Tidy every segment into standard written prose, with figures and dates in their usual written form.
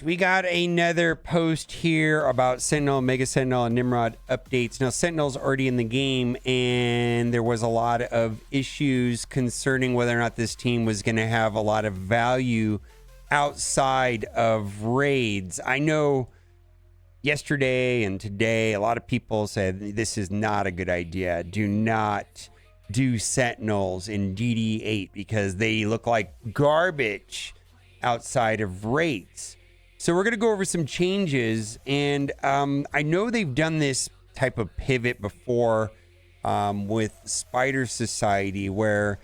We got another post here about Sentinel, Mega Sentinel, and Nimrod updates. Now, Sentinel's already in the game, and there was a lot of issues concerning whether or not this team was going to have a lot of value outside of raids. I know yesterday and today, a lot of people said this is not a good idea. Do not do Sentinels in DD8 because they look like garbage outside of raids. So we're going to go over some changes, and I know they've done this type of pivot before with Spider Society, where,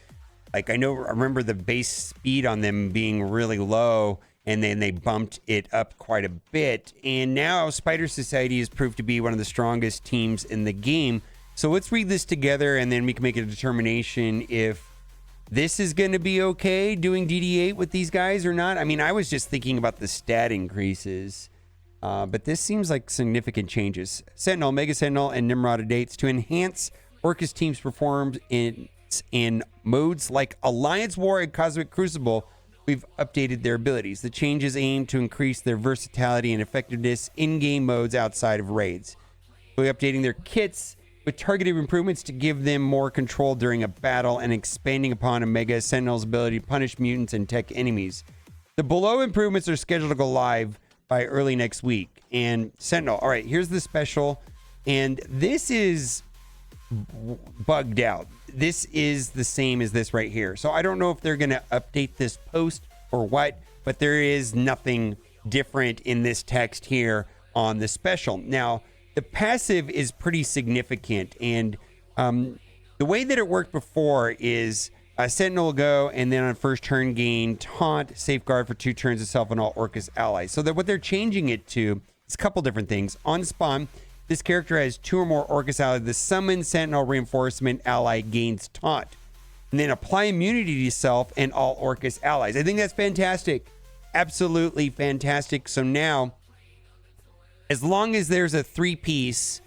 like, I remember the base speed on them being really low, and then they bumped it up quite a bit. And now Spider Society has proved to be one of the strongest teams in the game. So let's read this together, and then we can make a determination if this is going to be okay doing DD8 with these guys or not. I mean, I was just thinking about the stat increases, but this seems like significant changes. Sentinel, Mega Sentinel, and Nimrod dates to enhance ORCHIS teams' performance in modes like Alliance War and Cosmic Crucible. We've updated their abilities. The changes aim to increase their versatility and effectiveness in-game modes outside of raids. We're updating their kits with targeted improvements to give them more control during a battle and expanding upon a Mega Sentinel's ability to punish mutants and tech enemies. The below improvements are scheduled to go live by early next week. And Sentinel, all right, here's the special. And this is bugged out. This is the same as this right here. So I don't know if they're going to update this post or what, but there is nothing different in this text here on the special. Now, the passive is pretty significant, and the way that it worked before is Sentinel will go, and then on first turn gain Taunt, Safeguard for 2 turns itself and all ORCHIS allies. So that what they're changing it to is a couple different things. On spawn, this character has 2 or more ORCHIS allies. The Summon Sentinel Reinforcement ally gains Taunt, and then apply immunity to self and all ORCHIS allies. I think that's fantastic. Absolutely fantastic. So now, as long as there's a 3-piece,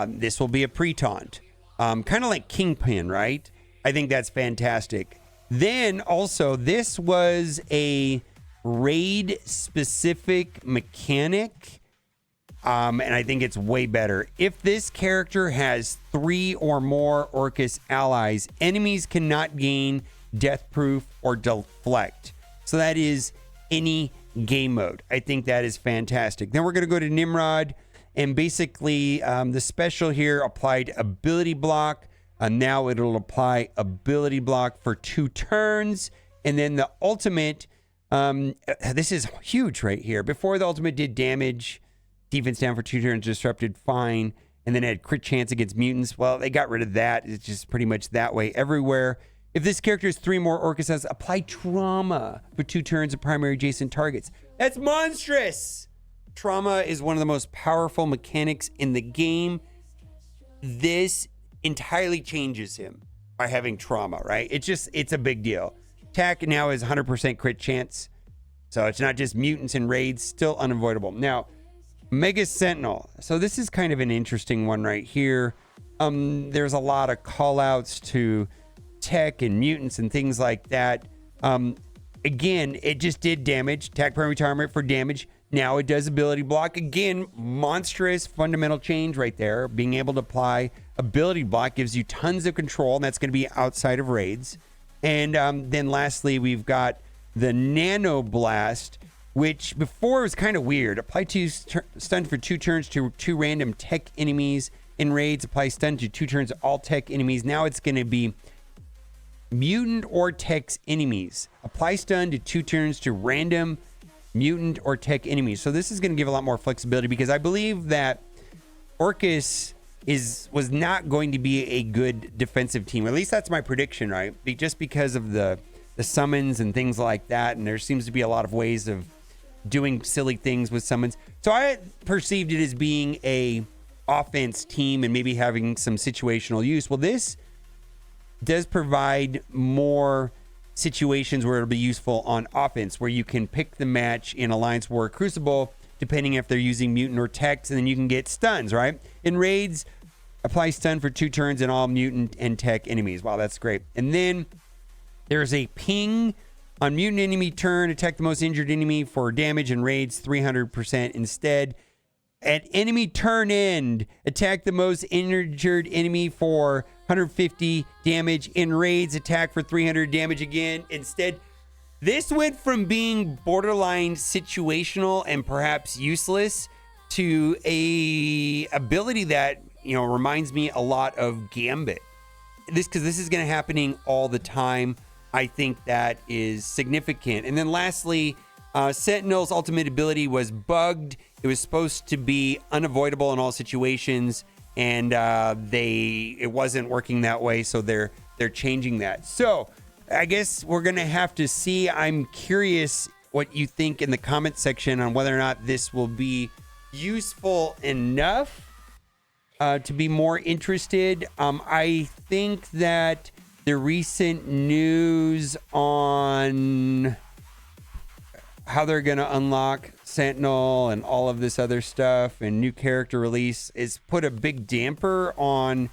this will be a pre-taunt. Kind of like Kingpin, right? I think that's fantastic. Then also, this was a raid-specific mechanic, and I think it's way better. If this character has 3 or more ORCHIS allies, enemies cannot gain Death Proof or Deflect. So that is any game mode. I think that is fantastic. Then we're going to go to Nimrod, and basically the special here applied ability block. Now it'll apply ability block for 2 turns, and then the ultimate, this is huge right here. Before the ultimate did damage, defense down for 2 turns, disrupted, fine, and then it had crit chance against mutants. Well, they got rid of that. It's just pretty much that way everywhere. If this character has 3 more ORCHIS allies, apply trauma for 2 turns of primary adjacent targets. That's monstrous! Trauma is one of the most powerful mechanics in the game. This entirely changes him by having trauma, right? It's a big deal. Attack now is 100% crit chance. So it's not just mutants and raids, still unavoidable. Now, Mega Sentinel. So this is kind of an interesting one right here. There's a lot of call outs to tech and mutants and things like that. Again, it just did damage. Attack primary target for damage. Now it does ability block. Again, monstrous fundamental change right there. Being able to apply ability block gives you tons of control, and that's going to be outside of raids. And then lastly, we've got the Nano Blast, which before was kind of weird. Apply 2 stun for 2 turns to 2 random tech enemies. In raids, apply stun to 2 turns to all tech enemies. Now it's going to be mutant or tech enemies. Apply stun to 2 turns to random mutant or tech enemies. So this is going to give a lot more flexibility, because I believe that ORCHIS was not going to be a good defensive team. At least that's my prediction, right? Just because of the summons and things like that, and there seems to be a lot of ways of doing silly things with summons. So I perceived it as being a offense team and maybe having some situational use. Well, this does provide more situations where it'll be useful on offense, where you can pick the match in Alliance War Crucible, depending if they're using mutant or tech, and then you can get stuns, right? In raids, apply stun for 2 turns in all mutant and tech enemies. Wow, that's great. And then there's a ping On mutant enemy turn, attack the most injured enemy for damage and raids 300% instead. At enemy turn end, attack the most injured enemy for 150 damage. In raids, attack for 300 damage again. Instead, this went from being borderline situational and perhaps useless to a ability that, reminds me a lot of Gambit. Because this is going to happening all the time. I think that is significant. And then lastly, Sentinel's ultimate ability was bugged. It was supposed to be unavoidable in all situations, and it wasn't working that way, so they're changing that. So I guess we're gonna have to see. I'm curious what you think in the comment section on whether or not this will be useful enough to be more interested. I think that the recent news on how they're going to unlock Sentinel and all of this other stuff and new character release is put a big damper on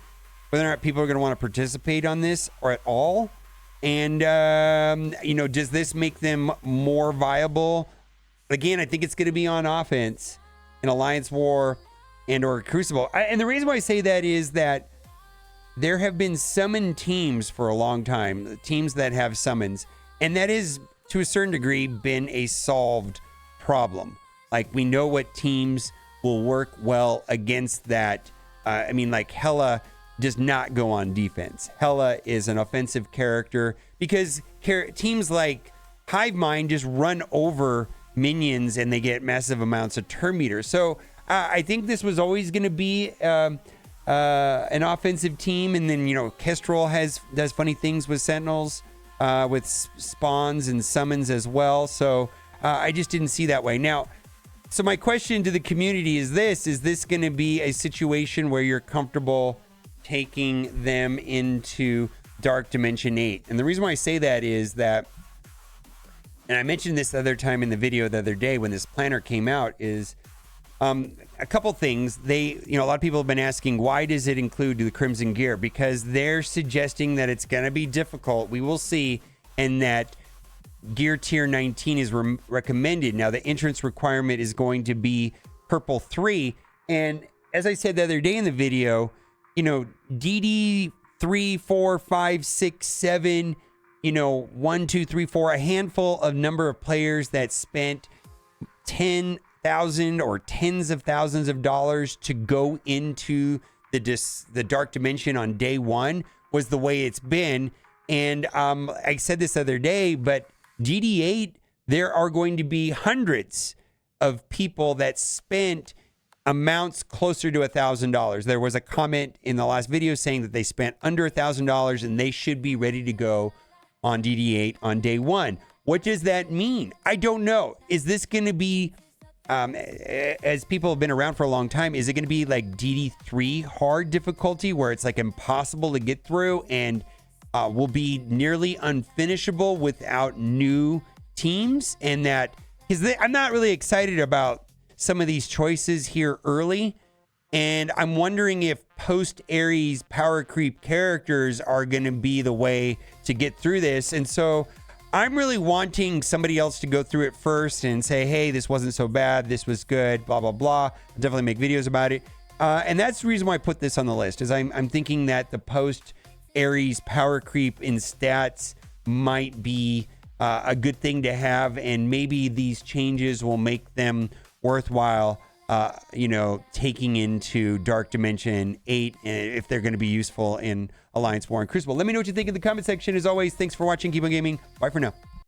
whether or not people are going to want to participate on this or at all. And, does this make them more viable? Again, I think it's going to be on offense in Alliance War and or Crucible. And the reason why I say that is that there have been summoned teams for a long time, teams that have summons, and that is to a certain degree been a solved problem. Like, we know what teams will work well against that. Hela does not go on defense. Hela is an offensive character because teams like Hive Mind just run over minions and they get massive amounts of turn meters. So I think this was always going to be an offensive team, and then Kestrel does funny things with Sentinels, with spawns and summons as well. So I just didn't see that way. Now, so my question to the community is this going to be a situation where you're comfortable taking them into Dark Dimension 8? And the reason why I say that is that, and I mentioned this the other time in the video the other day when this planner came out, is a couple things. A lot of people have been asking, why does it include the Crimson Gear? Because they're suggesting that it's going to be difficult. We will see, and that Gear Tier 19 is recommended. Now, the entrance requirement is going to be Purple 3. And as I said the other day in the video, DD 3, 4, 5, 6, 7, 1, 2, 3, 4, a handful of number of players that spent 10,000 or tens of thousands of dollars to go into the Dark Dimension on day one was the way it's been. And I said this other day, but DD8, there are going to be hundreds of people that spent amounts closer to $1,000. There was a comment in the last video saying that they spent under $1,000 and they should be ready to go on DD8 on day one. What does that mean? I don't know. Is this going to be, as people have been around for a long time, is it going to be like DD3 hard difficulty where it's like impossible to get through and will be nearly unfinishable without new teams? And that, because I'm not really excited about some of these choices here early. And I'm wondering if post-Ares power creep characters are going to be the way to get through this. And so I'm really wanting somebody else to go through it first and say, hey, this wasn't so bad, this was good, blah, blah, blah. I'll definitely make videos about it. And that's the reason why I put this on the list, is I'm thinking that the post-Ares power creep in stats might be a good thing to have, and maybe these changes will make them worthwhile, taking into Dark Dimension 8, if they're going to be useful in Alliance War and Crucible. Let me know what you think in the comment section. As always, thanks for watching. Keep on gaming. Bye for now.